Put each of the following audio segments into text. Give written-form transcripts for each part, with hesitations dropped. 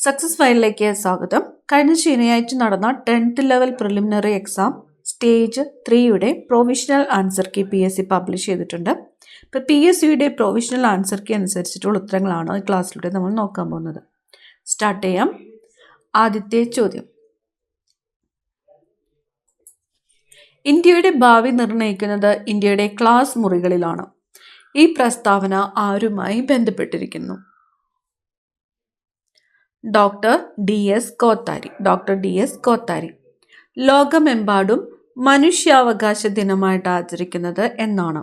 Success ഫയലിലേക്ക് സ്വാഗതം. കഴിഞ്ഞ ശനിയാഴ്ച നടന്ന 10th level preliminary exam stage 3യുടെ provisional answer key PSC publish ചെയ്തിട്ടുണ്ട്. ഇപ്പോൾ PSCയുടെ പ്രൊവിഷണൽ ആൻസർ കീ അനുസരിച്ചിട്ടുള്ള ഉത്തരങ്ങളാണ് ഈ ക്ലാസ്സിലൂടെ നമ്മൾ നോക്കാൻ പോകുന്നത്. സ്റ്റാർട്ട് ചെയ്യാം. ആദ്യത്തെ ചോദ്യം, ഇന്ത്യയുടെ ഭാവി നിർണ്ണയിക്കുന്നത് ഇന്ത്യയുടെ ക്ലാസ് മുറികളിലാണ്. ഈ പ്രസ്താവന ആരുമായി ബന്ധപ്പെട്ടിരിക്കുന്നു? Doctor DS Kothari. ലോകമെമ്പാടും മനുഷ്യാവകാശ ദിനമായിട്ട് ആചരിക്കുന്നത് എന്നാണ്?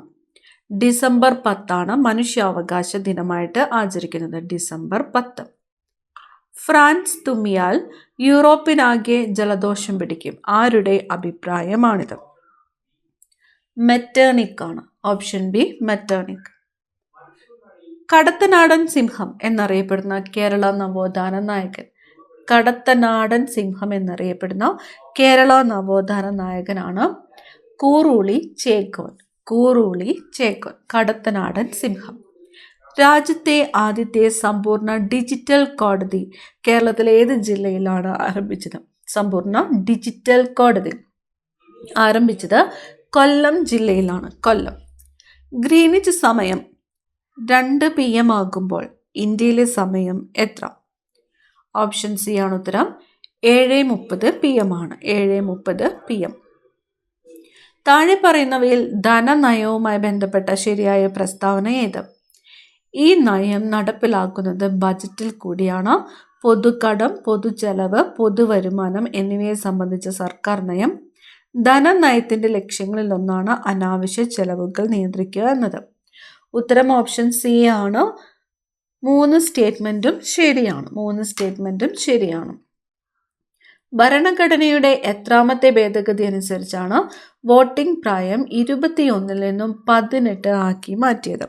ഡിസംബർ 10 മനുഷ്യാവകാശ ദിനമായിട്ട് ആചരിക്കുന്നത്. ഡിസംബർ 10. ഫ്രാൻസ് തുമ്മിയാൽ യൂറോപ്പിനാകെ ജലദോഷം പിടിക്കും. ആരുടെ അഭിപ്രായമാണിത്? മെറ്റേണിക് ആണ്. Option B Metternich. കടത്തനാടൻ സിംഹം എന്നറിയപ്പെടുന്ന കേരള നവോത്ഥാന നായകൻ. കടത്തനാടൻ സിംഹം എന്നറിയപ്പെടുന്ന കേരള നവോത്ഥാന നായകനാണ് കൂറുളി ചേക്കോൻ. കടത്തനാടൻ സിംഹം. രാജ്യത്തെ ആദ്യത്തെ സമ്പൂർണ്ണ ഡിജിറ്റൽ കോടതി കേരളത്തിലെ ഏത് ജില്ലയിലാണ് ആരംഭിച്ചത്? സമ്പൂർണ്ണ ഡിജിറ്റൽ കോടതി ആരംഭിച്ചത് കൊല്ലം ജില്ലയിലാണ്. കൊല്ലം. ഗ്രീനിച്ച് സമയം 2 PM ആകുമ്പോൾ ഇന്ത്യയിലെ സമയം എത്ര? ഓപ്ഷൻ സി ആണ് ഉത്തരം. 7:30 PM ആണ്. 7:30 PM. താഴെ പറയുന്നവയിൽ ധനനയവുമായി ബന്ധപ്പെട്ട ശരിയായ പ്രസ്താവന ഏത്? ഈ നയം നടപ്പിലാക്കുന്നത് ബജറ്റിൽ കൂടിയാണ്. പൊതുകടം, പൊതുചെലവ്, പൊതുവരുമാനം എന്നിവയെ സംബന്ധിച്ച സർക്കാർ നയം. ധനനയത്തിന്റെ ലക്ഷ്യങ്ങളിൽ ഒന്നാണ് അനാവശ്യ ചെലവുകൾ നിയന്ത്രിക്കുക എന്നത്. ഉത്തരം ഓപ്ഷൻ സി ആണ്. 3 സ്റ്റേറ്റ്മെന്റും ശരിയാണ്. ഭരണഘടനയുടെ എത്രാമത്തെ ഭേദഗതി അനുസരിച്ചാണ് വോട്ടിംഗ് പ്രായം 21 നിന്നും 18 ആക്കി മാറ്റിയത്?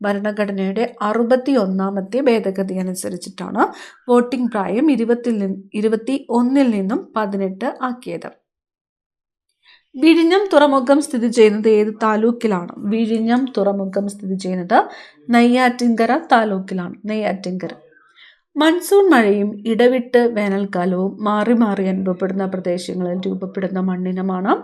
ഭരണഘടനയുടെ 61ാമത്തെ ഭേദഗതി അനുസരിച്ചിട്ടാണ് വോട്ടിംഗ് പ്രായം 21 നിന്നും 18 ആക്കിയത്. വിഴിഞ്ഞം തുറമുഖം സ്ഥിതി ചെയ്യുന്നത് ഏത് താലൂക്കിലാണ്? വിഴിഞ്ഞം തുറമുഖം സ്ഥിതി ചെയ്യുന്നത് നെയ്യാറ്റിൻകര താലൂക്കിലാണ്. മൺസൂൺ മഴയും ഇടവിട്ട് വേനൽക്കാലവും മാറി മാറി അനുഭവപ്പെടുന്ന പ്രദേശങ്ങളിൽ രൂപപ്പെടുന്ന മണ്ണിനമാണ്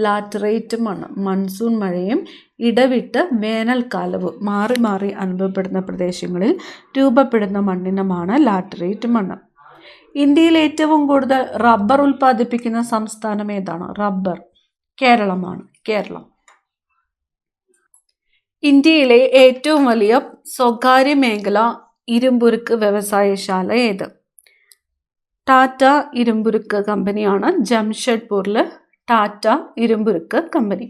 ലാറ്ററൈറ്റ് മണ്ണ്. മൺസൂൺ മഴയും ഇടവിട്ട് വേനൽക്കാലവും മാറി മാറി അനുഭവപ്പെടുന്ന പ്രദേശങ്ങളിൽ രൂപപ്പെടുന്ന മണ്ണിനമാണ് ലാറ്ററൈറ്റ് മണ്ണ്. ഇന്ത്യയിൽ ഏറ്റവും കൂടുതൽ റബ്ബർ ഉൽപ്പാദിപ്പിക്കുന്ന സംസ്ഥാനം ഏതാണ്? റബ്ബർ. കേരളമാണ്. കേരളം. ഇന്ത്യയിലെ ഏറ്റവും വലിയ സ്വകാര്യ മേഖല ഇരുമ്പുരുക്ക് വ്യവസായശാല ഏത്? ടാറ്റ ഇരുമ്പുരുക്ക് കമ്പനിയാണ്. ജംഷഡ്പൂരിലെ ടാറ്റ ഇരുമ്പുരുക്ക് കമ്പനി.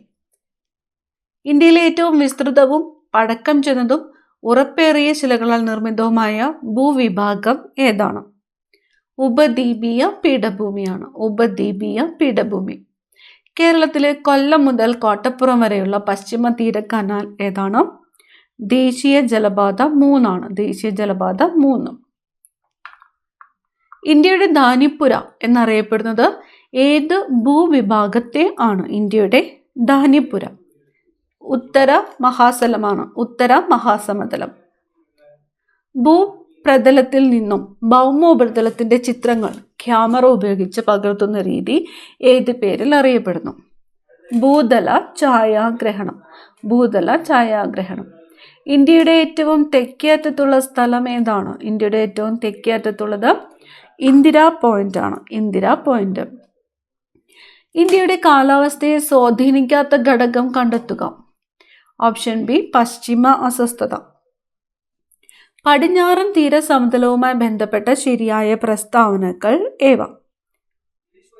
ഇന്ത്യയിലെ ഏറ്റവും വിസ്തൃതവും പഴക്കം ചെന്നതും ഉറപ്പേറിയ ശിലകളാൽ നിർമ്മിതവുമായ ഭൂവിഭാഗം ഏതാണ്? ഉപദ്വീപീയ പീഠഭൂമി. കേരളത്തിലെ കൊല്ലം മുതൽ കോട്ടപ്പുറം വരെയുള്ള പശ്ചിമ തീര കനാൽ ഏതാണ്? ദേശീയ ജലപാത 3 ആണ്. ദേശീയജലപാത 3. ഇന്ത്യയുടെ ധാന്യപ്പുര എന്നറിയപ്പെടുന്നത് ഏത് ഭൂവിഭാഗത്തെ ആണ്? ഇന്ത്യയുടെ ധാന്യപ്പുര ഉത്തര മഹാസമതലം. ഭൂപ്രതലത്തിൽ നിന്നും ഭൗമോപരിതലത്തിന്റെ ചിത്രങ്ങൾ ക്യാമറ ഉപയോഗിച്ച് പകർത്തുന്ന രീതി ഏത് പേരിൽ അറിയപ്പെടുന്നു? ഭൂതല ഛായാഗ്രഹണം. ഇന്ത്യയുടെ ഏറ്റവും തെക്കേ അറ്റത്തുള്ള സ്ഥലം ഏതാണ്? ഇന്ത്യയുടെ ഏറ്റവും തെക്കേ അറ്റത്തുള്ളത് ഇന്ദിരാ പോയിന്റ് ആണ്. ഇന്ത്യയുടെ കാലാവസ്ഥയെ സ്വാധീനിക്കാത്ത ഘടകം കണ്ടെത്തുക. ഓപ്ഷൻ ബി പശ്ചിമ അസ്വസ്ഥത. പടിഞ്ഞാറൻ തീരസമതലവുമായി ബന്ധപ്പെട്ട ശരിയായ പ്രസ്താവനകൾ ഏവ?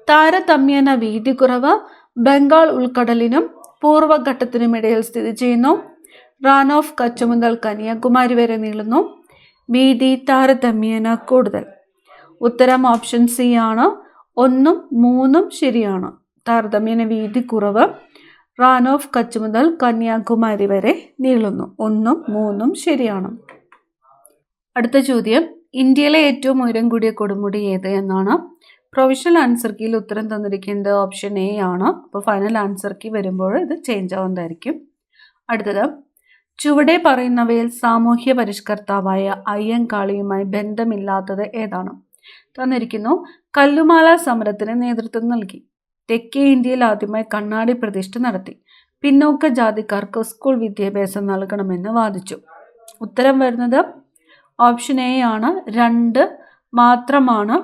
താരതമ്യേന വീതി കുറവ്, ബംഗാൾ ഉൾക്കടലിനും പൂർവ്വഘട്ടത്തിനുമിടയിൽ സ്ഥിതി ചെയ്യുന്നു, റാൻ ഓഫ് കച്ച് മുതൽ കന്യാകുമാരി വരെ നീളുന്നു, വീതി താരതമ്യേന കൂടുതൽ. ഉത്തരം ഓപ്ഷൻ സി ആണ്. 1ഉം 3ഉം ശരിയാണ്. താരതമ്യേന വീതി കുറവ്, റാൻ ഓഫ് കച്ച് മുതൽ കന്യാകുമാരി വരെ നീളുന്നു. 1ഉം 3ഉം ശരിയാണ്. അടുത്ത ചോദ്യം, ഇന്ത്യയിലെ ഏറ്റവും ഉയരം കൂടിയ കൊടുമുടി ഏത് എന്നാണ്? പ്രൊവിഷണൽ ആൻസർ കീയിൽ ഉത്തരം തന്നിരിക്കുന്നത് ഓപ്ഷൻ എ ആണ്. അപ്പോൾ ഫൈനൽ ആൻസർ കീ വരുമ്പോൾ ഇത് ചേഞ്ച് ആവുന്നതായിരിക്കും. അടുത്തത്, ചുവടെ പറയുന്നവയിൽ സാമൂഹ്യ പരിഷ്കർത്താവായ അയ്യങ്കാളിയുമായി ബന്ധമില്ലാത്തത് ഏതാണ്? തന്നിരിക്കുന്നു. കല്ലുമാല സമരത്തിന് നേതൃത്വം നൽകി. തെക്കേ ഇന്ത്യയിൽ ആദ്യമായി കണ്ണാടി പ്രതിഷ്ഠ നടത്തി. പിന്നോക്ക ജാതിക്കാർക്ക് സ്കൂൾ വിദ്യാഭ്യാസം നൽകണമെന്ന് വാദിച്ചു. ഉത്തരം വരുന്നത് ഓപ്ഷൻ എ ആണ്. 2 മാത്രമാണ്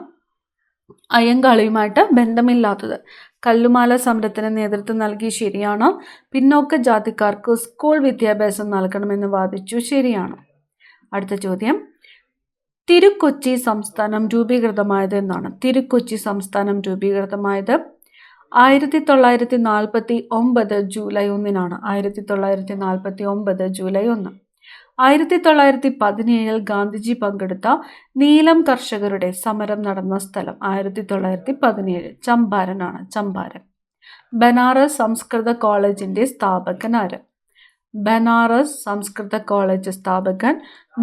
അയ്യങ്കാളിയുമായിട്ട് ബന്ധമില്ലാത്തത്. കല്ലുമാല സമരത്തിന് നേതൃത്വം നൽകി, ശരിയാണ്. പിന്നോക്ക ജാതിക്കാർക്ക് സ്കൂൾ വിദ്യാഭ്യാസം നൽകണമെന്ന് വാദിച്ചു, ശരിയാണ്. അടുത്ത ചോദ്യം, തിരുക്കൊച്ചി സംസ്ഥാനം രൂപീകൃതമായത് എന്നാണ്? തിരുക്കൊച്ചി സംസ്ഥാനം രൂപീകൃതമായത് 1949 ജൂലൈ 1 1949 ജൂലൈ 1. 1917 ഗാന്ധിജി പങ്കെടുത്ത നീലം കർഷകരുടെ സമരം നടന്ന സ്ഥലം? 1917 ചമ്പാരനാണ്. ചമ്പാരൻ. ബനാറസ് സംസ്കൃത കോളേജിന്റെ സ്ഥാപകൻ ആര്? ബനാറസ് സംസ്കൃത കോളേജ് സ്ഥാപകൻ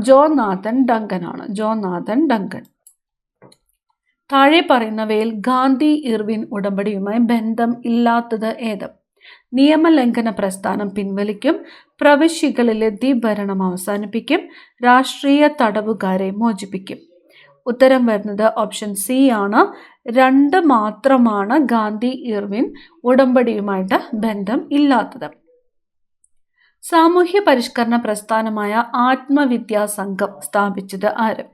ജോൺ നാഥൻ ഡങ്കൻ ആണ്. ജോൺ നാഥൻ ഡങ്കൻ. താഴെ പറയുന്നവയിൽ ഗാന്ധി ഇർവിൻ ഉടമ്പടിയുമായി ബന്ധം ഇല്ലാത്തത് ഏത്? നിയമലംഘന പ്രസ്ഥാനം പിൻവലിക്കും, പ്രവിശ്യകളിലെ ദ്വിഭരണം അവസാനിപ്പിക്കും, രാഷ്ട്രീയ തടവുകാരെ മോചിപ്പിക്കും. ഉത്തരം വരുന്നത് ഓപ്ഷൻ സി ആണ്. 2 മാത്രമാണ് ഗാന്ധി ഇർവിൻ ഉടമ്പടിയുമായിട്ട് ബന്ധം ഇല്ലാത്തത്. സാമൂഹ്യ പരിഷ്കരണ പ്രസ്ഥാനമായ ആത്മവിദ്യാസംഘം സ്ഥാപിച്ചത് ആര്?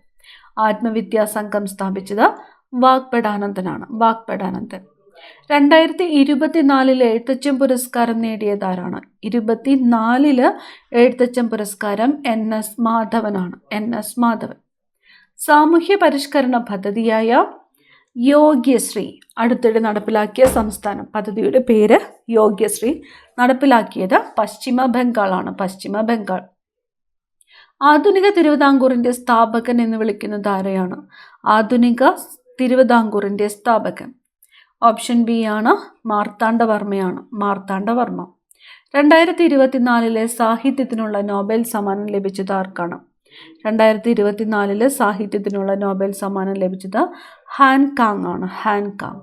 ആത്മവിദ്യാസംഘം സ്ഥാപിച്ചത് വാഗ്ഭടാനന്ദനാണ്. വാഗ്ഭടാനന്ദൻ. 2024 എഴുത്തച്ഛൻ പുരസ്കാരം നേടിയതാരാണ്? 24 എഴുത്തച്ഛൻ പുരസ്കാരം NS മാധവനാണ്. NS മാധവൻ. സാമൂഹ്യ പരിഷ്കരണ പദ്ധതിയായ യോഗ്യശ്രീ അടുത്തിടെ നടപ്പിലാക്കിയ സംസ്ഥാനം? പദ്ധതിയുടെ പേര് യോഗ്യശ്രീ. നടപ്പിലാക്കിയത് പശ്ചിമ ബംഗാളാണ്. പശ്ചിമ ബംഗാൾ. ആധുനിക തിരുവിതാംകൂറിന്റെ സ്ഥാപകൻ എന്ന് വിളിക്കുന്നത് ആരെയാണ്? ആധുനിക തിരുവിതാംകൂറിന്റെ സ്ഥാപകൻ ഓപ്ഷൻ ബി ആണ്. മാർത്താണ്ഡവർമ്മയാണ്. മാർത്താണ്ഡവർമ്മ. 2024 സാഹിത്യത്തിനുള്ള നോബൽ സമ്മാനം ലഭിച്ചത് ആർക്കാണ്? 2024 സാഹിത്യത്തിനുള്ള നോബൽ സമ്മാനം ലഭിച്ചത് ഹാൻകാങ് ആണ്. ഹാൻകാങ്.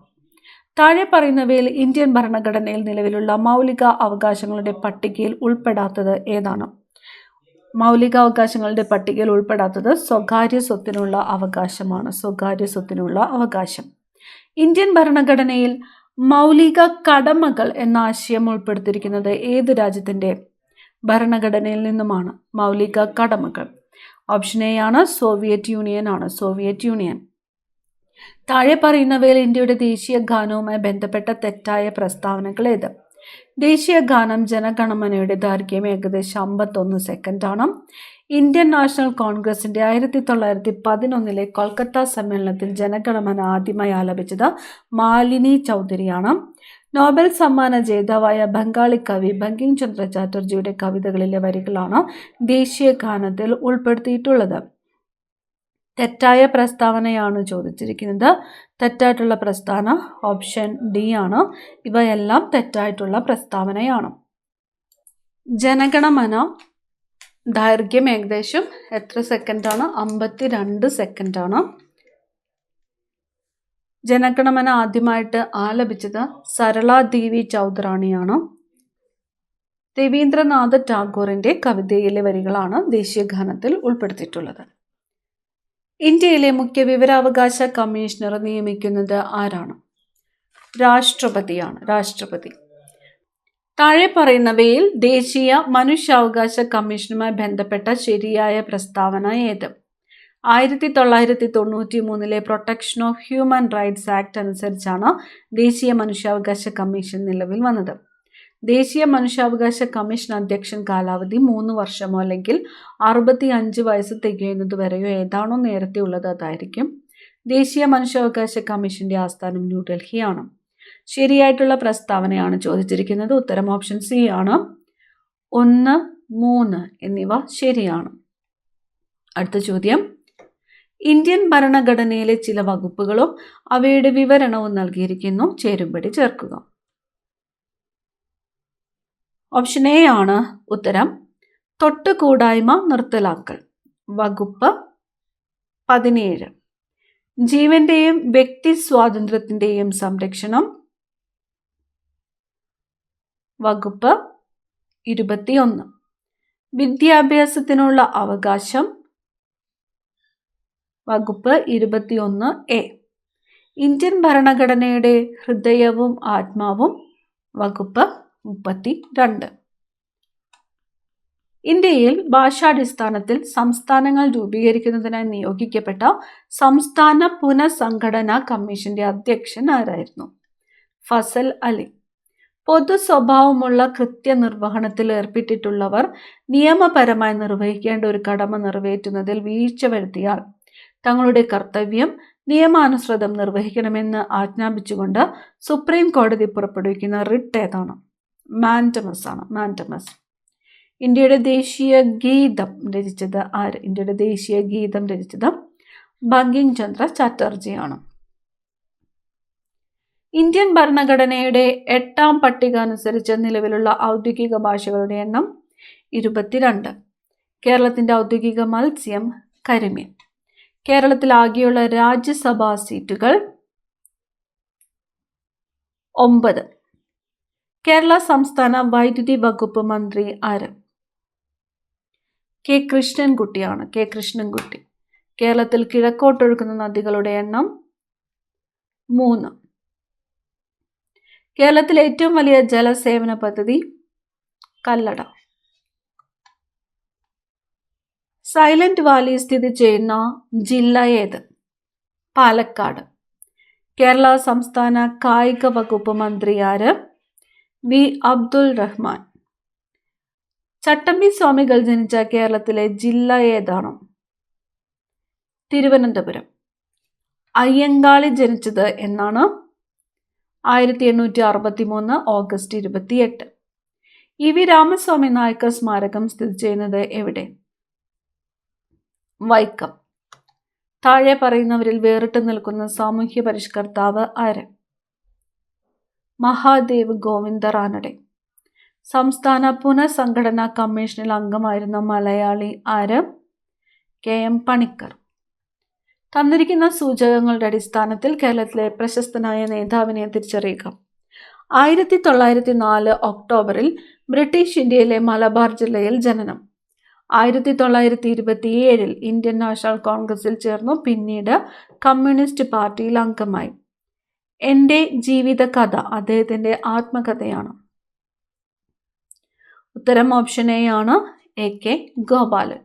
താഴെ പറയുന്നവയിൽ ഇന്ത്യൻ ഭരണഘടനയിൽ നിലവിലുള്ള മൗലിക അവകാശങ്ങളുടെ പട്ടികയിൽ ഉൾപ്പെടാത്തത് ഏതാണ്? മൗലികാവകാശങ്ങളുടെ പട്ടികയിൽ ഉൾപ്പെടാത്തത് സ്വകാര്യ സ്വത്തിനുള്ള അവകാശമാണ്. സ്വകാര്യ സ്വത്തിനുള്ള അവകാശം. ഇന്ത്യൻ ഭരണഘടനയിൽ മൗലിക കടമകൾ എന്ന ആശയം ഉൾപ്പെടുത്തിയിരിക്കുന്നത് ഏത് രാജ്യത്തിൻ്റെ ഭരണഘടനയിൽ നിന്നുമാണ്? മൗലിക കടമകൾ ഓപ്ഷൻ എ ആണ്. സോവിയറ്റ് യൂണിയൻ ആണ്. Soviet union. താഴെ പറയുന്നവയിൽ ഇന്ത്യയുടെ ദേശീയ ഗാനവുമായി ബന്ധപ്പെട്ട തെറ്റായ പ്രസ്താവനകൾ ഏത്? ദേശീയ ഗാനം ജനഗണമനയുടെ ദൈർഘ്യം ഏകദേശം 51 സെക്കൻഡാണ്. ഇന്ത്യൻ നാഷണൽ കോൺഗ്രസിന്റെ 1911 കൊൽക്കത്ത സമ്മേളനത്തിൽ ജനഗണമന ആദ്യമായി ആലപിച്ചത് മാലിനി ചൗധരിയാണ്. നോബൽ സമ്മാന ജേതാവായ ബംഗാളി കവി ബങ്കിം ചന്ദ്ര ചാറ്റർജിയുടെ കവിതകളിലെ വരികളാണ് ദേശീയ ഗാനത്തിൽ ഉൾപ്പെടുത്തിയിട്ടുള്ളത്. തെറ്റായ പ്രസ്താവനയാണ് ചോദിച്ചിരിക്കുന്നത്. തെറ്റായിട്ടുള്ള പ്രസ്താവന ഓപ്ഷൻ ഡി ആണ്. ഇവയെല്ലാം തെറ്റായിട്ടുള്ള പ്രസ്താവനയാണ്. ജനഗണമന ദൈർഘ്യം ഏകദേശം എത്ര സെക്കൻഡാണ്? 52 സെക്കൻഡാണ്. ജനഗണമന ആദ്യമായിട്ട് ആലപിച്ചത് സരള ദേവി ചൗധരാണിയാണ്. രവീന്ദ്രനാഥ ടാഗോറിന്റെ കവിതയിലെ വരികളാണ് ദേശീയ ഗാനത്തിൽ ഉൾപ്പെടുത്തിയിട്ടുള്ളത്. ഇന്ത്യയിലെ മുഖ്യ വിവരാവകാശ കമ്മീഷണർ നിയമിക്കുന്നത് ആരാണ്? രാഷ്ട്രപതിയാണ്. രാഷ്ട്രപതി. താഴെ പറയുന്നവയിൽ ദേശീയ മനുഷ്യാവകാശ കമ്മീഷനുമായി ബന്ധപ്പെട്ട ശരിയായ പ്രസ്താവന ഏത്? 1993 protection of human rights act അനുസരിച്ചാണ് ദേശീയ മനുഷ്യാവകാശ കമ്മീഷൻ നിലവിൽ വന്നത്. ദേശീയ മനുഷ്യാവകാശ കമ്മീഷൻ അധ്യക്ഷൻ കാലാവധി 3 വർഷമോ അല്ലെങ്കിൽ 65 വയസ്സ് തികയുന്നത് വരെയോ ഏതാണോ നേരത്തെ ഉള്ളത് അതായിരിക്കും. ദേശീയ മനുഷ്യാവകാശ കമ്മീഷന്റെ ആസ്ഥാനം ന്യൂഡൽഹിയാണ്. ശരിയായിട്ടുള്ള പ്രസ്താവനയാണ് ചോദിച്ചിരിക്കുന്നത്. ഉത്തരം ഓപ്ഷൻ സി ആണ്. 1, 3 എന്നിവ ശരിയാണ്. അടുത്ത ചോദ്യം, ഇന്ത്യൻ ഭരണഘടനയിലെ ചില വകുപ്പുകളും അവയുടെ വിവരണവും നൽകിയിരിക്കുന്നു. ചേരുംപടി ചേർക്കുക. ഓപ്ഷൻ എ ആണ് ഉത്തരം. തൊട്ടുകൂടായ്മ നിർത്തലാക്കൽ. വകുപ്പ് 17. ജീവന്റെയും വ്യക്തി സ്വാതന്ത്ര്യത്തിന്റെയും സംരക്ഷണം. വകുപ്പ് 21. വിദ്യാഭ്യാസത്തിനുള്ള അവകാശം വകുപ്പ് 21A. ഇന്ത്യൻ ഭരണഘടനയുടെ ഹൃദയവും ആത്മാവും വകുപ്പ് 32. ഇന്ത്യയിൽ ഭാഷാടിസ്ഥാനത്തിൽ സംസ്ഥാനങ്ങൾ രൂപീകരിക്കുന്നതിനായി നിയോഗിക്കപ്പെട്ട സംസ്ഥാന പുനഃസംഘടനാ കമ്മീഷന്റെ അധ്യക്ഷൻ ആരായിരുന്നു? ഫസൽ അലി. പൊതു സ്വഭാവമുള്ള കൃത്യനിർവഹണത്തിൽ ഏർപ്പെട്ടിട്ടുള്ളവർ നിയമപരമായി നിർവഹിക്കേണ്ട ഒരു കടമ നിറവേറ്റുന്നതിൽ വീഴ്ച വരുത്തിയാൽ തങ്ങളുടെ കർത്തവ്യം നിയമാനുസൃതം നിർവഹിക്കണമെന്ന് ആജ്ഞാപിച്ചുകൊണ്ട് സുപ്രീം കോടതി പുറപ്പെടുവിക്കുന്ന റിട്ട് ഏതാണ്? മാൻഡമസ് ആണ്. മാൻഡമസ്. ഇന്ത്യയുടെ ദേശീയ ഗീതം രചിച്ചത് ആര്? ഇന്ത്യയുടെ ദേശീയ ഗീതം രചിച്ചത് ബങ്കിം ചന്ദ്ര ചാറ്റർജിയാണ്. ഇന്ത്യൻ ഭരണഘടനയുടെ 8ാം പട്ടിക അനുസരിച്ച് നിലവിലുള്ള ഔദ്യോഗിക ഭാഷകളുടെ എണ്ണം 22. കേരളത്തിന്റെ ഔദ്യോഗിക മത്സ്യം കരിമീൻ. കേരളത്തിൽ ആകെയുള്ള രാജ്യസഭാ സീറ്റുകൾ 9. കേരള സംസ്ഥാന വൈദ്യുതി വകുപ്പ് മന്ത്രി ആര്? കെ കൃഷ്ണൻകുട്ടിയാണ്. കെ കൃഷ്ണൻകുട്ടി. കേരളത്തിൽ കിഴക്കോട്ടൊഴുകുന്ന നദികളുടെ എണ്ണം 3. കേരളത്തിലെ ഏറ്റവും വലിയ ജലസേവന പദ്ധതി കല്ലട. സൈലന്റ് വാലി സ്ഥിതി ചെയ്യുന്ന ജില്ല ഏത്? പാലക്കാട്. കേരള സംസ്ഥാന കായിക വകുപ്പ് മന്ത്രി ആര്? വി അബ്ദുൾ റഹ്മാൻ. ചട്ടമ്പി സ്വാമികൾ ജനിച്ച കേരളത്തിലെ ജില്ല ഏതാണ്? തിരുവനന്തപുരം. അയ്യങ്കാളി ജനിച്ചത് എന്നാണ്? 1863 ഓഗസ്റ്റ് 28. ഇ വി രാമസ്വാമി നായ്ക്കർ സ്മാരകം സ്ഥിതി ചെയ്യുന്നത് എവിടെ? വൈക്കം. താഴെ പറയുന്നവരിൽ വേറിട്ട് നിൽക്കുന്ന സാമൂഹ്യ പരിഷ്കർത്താവ് ആര്? മഹാദേവ് ഗോവിന്ദ റാനഡെ. സംസ്ഥാന പുനഃസംഘടനാ കമ്മീഷനിൽ അംഗമായിരുന്ന മലയാളി ആര്? K M Panicker. തന്നിരിക്കുന്ന സൂചകങ്ങളുടെ അടിസ്ഥാനത്തിൽ കേരളത്തിലെ പ്രശസ്തനായ നേതാവിനെ തിരിച്ചറിയുക. 1904 ഒക്ടോബറിൽ ബ്രിട്ടീഷ് ഇന്ത്യയിലെ മലബാർ ജില്ലയിൽ ജനനം. 1927 ഇന്ത്യൻ നാഷണൽ കോൺഗ്രസിൽ ചേർന്നു. പിന്നീട് കമ്മ്യൂണിസ്റ്റ് പാർട്ടിയിൽ അംഗമായി. എൻ്റെ ജീവിത കഥ അദ്ദേഹത്തിൻ്റെ ആത്മകഥയാണ്. ഉത്തരം ഓപ്ഷൻ എ ആണ്. A K Gopalan.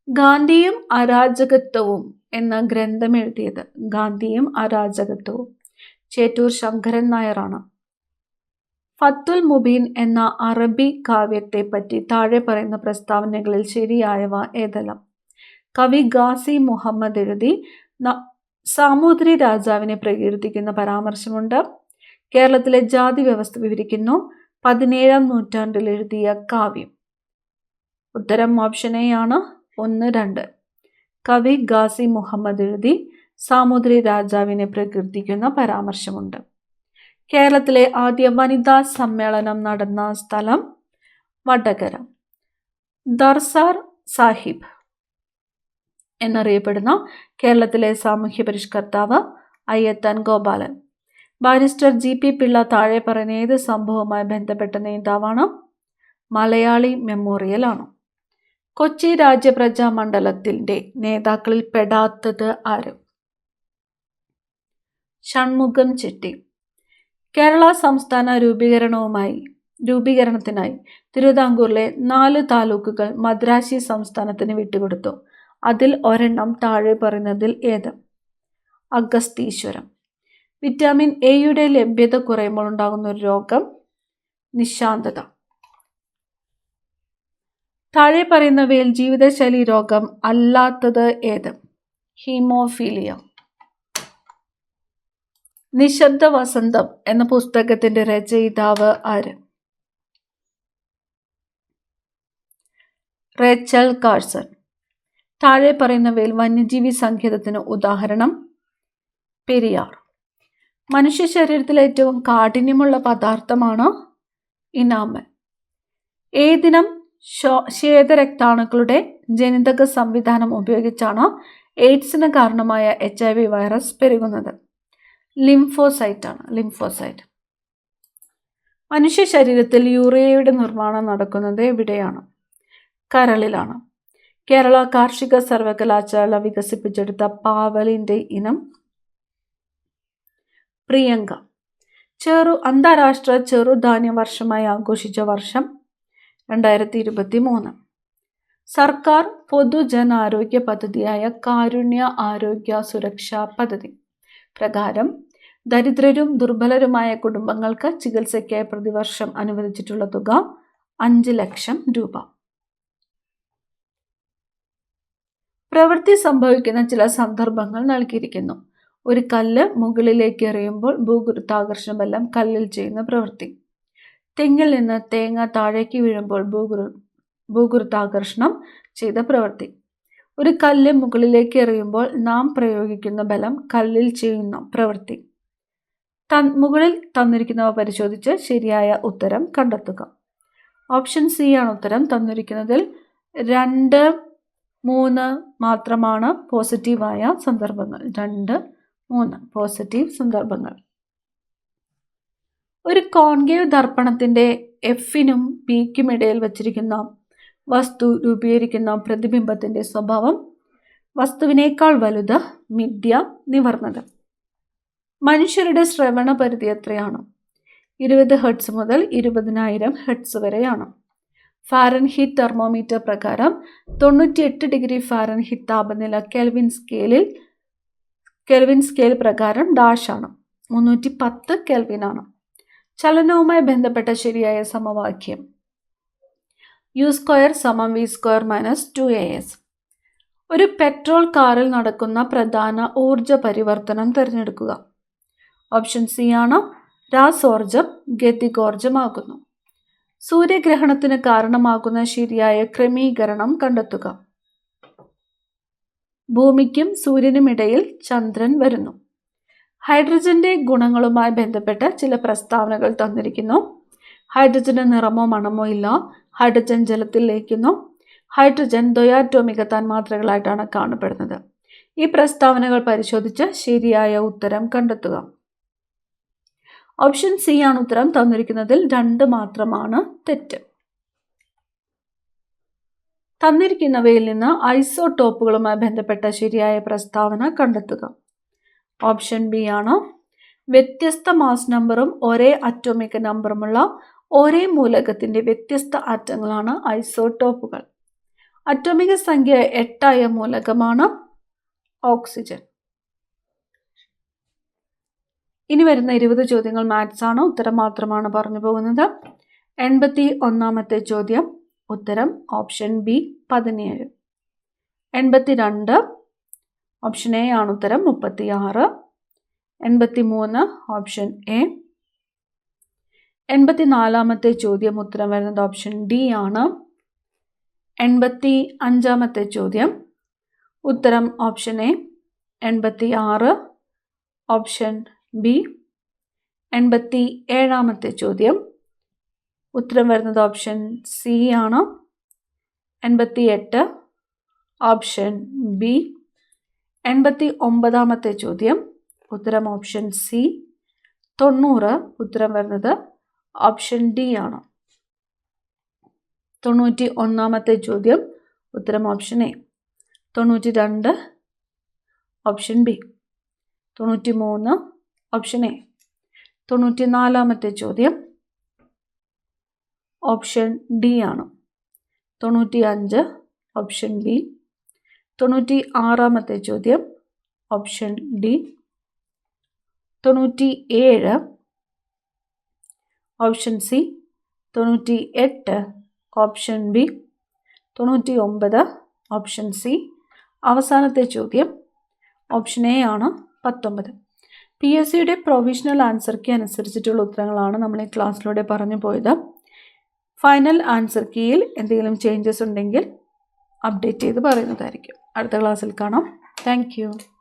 ഗാന്ധിയും അരാജകത്വവും എന്ന ഗ്രന്ഥം എഴുതിയത്? ഗാന്ധിയും അരാജകത്വവും ചേറ്റൂർ ശങ്കരൻ നായരാണ്. ഫത്തുൽ മുബീൻ എന്ന അറബി കാവ്യത്തെ പറ്റി താഴെ പറയുന്ന പ്രസ്താവനകളിൽ ശരിയായവ ഏതെല്ലാം? കവി ഗാസി മുഹമ്മദ് എഴുതി സാമൂതിരി രാജാവിനെ പ്രകീർത്തിക്കുന്ന പരാമർശമുണ്ട്. കേരളത്തിലെ ജാതി വ്യവസ്ഥ വിവരിക്കുന്നു. 17ാം നൂറ്റാണ്ടിൽ എഴുതിയ കാവ്യം? ഉത്തരം ഓപ്ഷൻ എ ആണ്. 1, 2. കവി ഗാസി മുഹമ്മദ് എഴുതി സാമൂതിരി രാജാവിനെ പ്രകീർത്തിക്കുന്ന പരാമർശമുണ്ട്. കേരളത്തിലെ ആദ്യ വനിതാ സമ്മേളനം നടന്ന സ്ഥലം? വടകര. ദർസാർ സാഹിബ് എന്നറിയപ്പെടുന്ന കേരളത്തിലെ സാമൂഹ്യ പരിഷ്കർത്താവ് അയ്യത്താൻ ഗോപാലൻ. ബാരിസ്റ്റർ ജി.പി. പിള്ള താഴെ പറയുന്ന ഏത് സംഭവവുമായി ബന്ധപ്പെട്ട നേതാവാണ്? മലയാളി മെമ്മോറിയൽ ആണ്. കൊച്ചി രാജ്യപ്രജാ മണ്ഡലത്തിൻ്റെ നേതാക്കളിൽ പെടാത്തത് ആര്? ഷൺമുഖം ചെട്ടി. കേരള സംസ്ഥാന രൂപീകരണത്തിനായി തിരുവിതാംകൂറിലെ 4 താലൂക്കുകൾ മദ്രാശി സംസ്ഥാനത്തിന് വിട്ടുകൊടുത്തു. അതിൽ ഒരെണ്ണം താഴെ പറയുന്നതിൽ ഏത്? അഗസ്തീശ്വരം. വിറ്റാമിൻ എയുടെ ലഭ്യത കുറയുമ്പോൾ ഉണ്ടാകുന്ന ഒരു രോഗം? നിശാന്തത. താഴെ പറയുന്നവയിൽ ജീവിതശൈലി രോഗം അല്ലാത്തത് ഏത്? ഹീമോഫീലിയ. നിശബ്ദ വസന്തം എന്ന പുസ്തകത്തിന്റെ രചയിതാവ് ആര്? Rachel Carson. താഴെ പറയുന്നവയിൽ വന്യജീവി സങ്കേതത്തിന് ഉദാഹരണം? പെരിയാർ. മനുഷ്യ ശരീരത്തിൽ ഏറ്റവും കാഠിന്യമുള്ള പദാർത്ഥമാണ് ഇനാമൽ. ഏതിനം ശ്വേതരക്താണുക്കളുടെ ജനിതക സംവിധാനം ഉപയോഗിച്ചാണ് എയ്ഡ്സിന് കാരണമായ HIV വൈറസ് പെരുകുന്നത്? ലിംഫോസൈറ്റ് ആണ്. ലിംഫോസൈറ്റ്. മനുഷ്യ ശരീരത്തിൽ യൂറിയയുടെ നിർമ്മാണം നടക്കുന്നത് എവിടെയാണ്? കരളിലാണ്. കേരള കാർഷിക സർവകലാശാല വികസിപ്പിച്ചെടുത്ത പാവലിൻ്റെ ഇനം പ്രിയങ്ക. അന്താരാഷ്ട്ര ചെറുധാന്യ വർഷമായി ആഘോഷിച്ച വർഷം 2023. സർക്കാർ പൊതുജനാരോഗ്യ പദ്ധതിയായ കാരുണ്യ ആരോഗ്യ സുരക്ഷാ പദ്ധതി പ്രകാരം ദരിദ്രരും ദുർബലരുമായ കുടുംബങ്ങൾക്ക് ചികിത്സയ്ക്കായി പ്രതിവർഷം അനുവദിച്ചിട്ടുള്ള തുക 5 ലക്ഷം രൂപ. പ്രവൃത്തി സംഭവിക്കുന്ന ചില സന്ദർഭങ്ങൾ നൽകിയിരിക്കുന്നു. ഒരു കല്ല് മുകളിലേക്ക് എറിയുമ്പോൾ ഭൂഗുരുത്വാകർഷണ ബലം കല്ലിൽ ചെയ്യുന്ന പ്രവൃത്തി. തെങ്ങിൽ നിന്ന് തേങ്ങ താഴേക്ക് വീഴുമ്പോൾ ഭൂഗുരുത്വാകർഷണം ചെയ്ത പ്രവൃത്തി. ഒരു കല്ല് മുകളിലേക്ക് എറിയുമ്പോൾ നാം പ്രയോഗിക്കുന്ന ബലം കല്ലിൽ ചെയ്യുന്ന പ്രവൃത്തി. മുകളിൽ തന്നിരിക്കുന്നവ പരിശോധിച്ച് ശരിയായ ഉത്തരം കണ്ടെത്തുക. ഓപ്ഷൻ സി ആണ് ഉത്തരം. തന്നിരിക്കുന്നതിൽ 2, 3 മാത്രമാണ് പോസിറ്റീവായ സന്ദർഭങ്ങൾ. 2, 3 പോസിറ്റീവ് സന്ദർഭങ്ങൾ. ഒരു കോൺകേവ് ദർപ്പണത്തിൻ്റെ എഫിനും പിക്കും ഇടയിൽ വച്ചിരിക്കുന്ന വസ്തു രൂപീകരിക്കുന്ന പ്രതിബിംബത്തിൻ്റെ സ്വഭാവം വസ്തുവിനേക്കാൾ വലുത്, മിഥ്യ, നിവർന്നത്. മനുഷ്യരുടെ ശ്രവണ പരിധി എത്രയാണ്? 20 ഹെർട്സ് മുതൽ 20,000 ഹെർട്സ് വരെയാണ്. ഫാരൻഹീറ്റ് തെർമോമീറ്റർ പ്രകാരം 98 ഡിഗ്രി ഫാരൻഹീറ്റ് താപനില കെൽവിൻ സ്കെയിൽ പ്രകാരം ഡാഷാണ്. 310 കെൽവിനാണ്. ചലനവുമായി ബന്ധപ്പെട്ട ശരിയായ സമവാക്യം u² = v² - 2as. ഒരു പെട്രോൾ കാറിൽ നടക്കുന്ന പ്രധാന ഊർജ പരിവർത്തനം തിരഞ്ഞെടുക്കുക. ഓപ്ഷൻ സി ആണ്. രാസോർജം ഗതികോർജമാകുന്നു. സൂര്യഗ്രഹണത്തിന് കാരണമാകുന്ന ശരിയായ ക്രമീകരണം കണ്ടെത്തുക. ഭൂമിക്കും സൂര്യനും ഇടയിൽ ചന്ദ്രൻ വരുന്നു. ഹൈഡ്രജന്റെ ഗുണങ്ങളുമായി ബന്ധപ്പെട്ട ചില പ്രസ്താവനകൾ തന്നിരിക്കുന്നു. ഹൈഡ്രജന് നിറമോ മണമോ ഇല്ല. ഹൈഡ്രജൻ ജലത്തിൽ ലയിക്കുന്നു. ഹൈഡ്രജൻ ദ്വയാറ്റോമിക തന്മാത്രകളായിട്ടാണ് കാണപ്പെടുന്നത്. ഈ പ്രസ്താവനകൾ പരിശോധിച്ച് ശരിയായ ഉത്തരം കണ്ടെത്തുക. ഓപ്ഷൻ സി ആണ് ഉത്തരം. തന്നിരിക്കുന്നതിൽ 2 മാത്രമാണ് തെറ്റ്. തന്നിരിക്കുന്നവയിൽ നിന്ന് ഐസോടോപ്പുകളുമായി ബന്ധപ്പെട്ട ശരിയായ പ്രസ്താവന കണ്ടെത്തുക. ഓപ്ഷൻ ബി ആണ്. വ്യത്യസ്ത മാസ് നമ്പറും ഒരേ അറ്റോമിക് നമ്പറുമുള്ള ഒരേ മൂലകത്തിൻ്റെ വ്യത്യസ്ത ആറ്റങ്ങളാണ് ഐസോടോപ്പുകൾ. അറ്റോമിക സംഖ്യ 8ആയ മൂലകമാണ് ഓക്സിജൻ. ഇനി വരുന്ന 20 ചോദ്യങ്ങൾ മാത്സ് ആണ്. ഉത്തരം മാത്രമാണ് പറഞ്ഞു പോകുന്നത്. 81ാമത്തെ ചോദ്യം ഉത്തരം ഓപ്ഷൻ ബി 17. 82 ഓപ്ഷൻ എ ആണ് ഉത്തരം 36. 83 ഓപ്ഷൻ എ. 84ാമത്തെ ചോദ്യം ഉത്തരം വരുന്നത് ഓപ്ഷൻ ഡി ആണ്. 85ാമത്തെ ചോദ്യം ഉത്തരം ഓപ്ഷൻ എ. 86 option B. 87ാമത്തെ ചോദ്യം ഉത്തരം വരുന്നത് ഓപ്ഷൻ സി ആണ്. 88 ഓപ്ഷൻ ബി. 89ാമത്തെ ചോദ്യം ഉത്തരം ഓപ്ഷൻ സി. 90 ഉത്തരം വരുന്നത് ഓപ്ഷൻ ഡി ആണ്. 91ാമത്തെ ചോദ്യം ഉത്തരം option A. 92 option B. 93 option A. 94ാമത്തെ ചോദ്യം ഓപ്ഷൻ ഡി ആണ്. 95 ഓപ്ഷൻ ബി. 96ാമത്തെ ചോദ്യം option D. 97 option C. 98 option B. 99 option C. അവസാനത്തെ ചോദ്യം ഓപ്ഷൻ എ ആണ്. 19. PSCയുടെ പ്രൊവിഷണൽ ആൻസർ കീ അനുസരിച്ചിട്ടുള്ള ഉത്തരങ്ങളാണ് നമ്മൾ ഈ ക്ലാസ്സിലൂടെ പറഞ്ഞു പോയത്. ഫൈനൽ ആൻസർ കീയിൽ എന്തെങ്കിലും ചേഞ്ചസ് ഉണ്ടെങ്കിൽ അപ്ഡേറ്റ് ചെയ്ത് പറയുന്നതായിരിക്കും. അടുത്ത ക്ലാസ്സിൽ കാണാം. Thank you.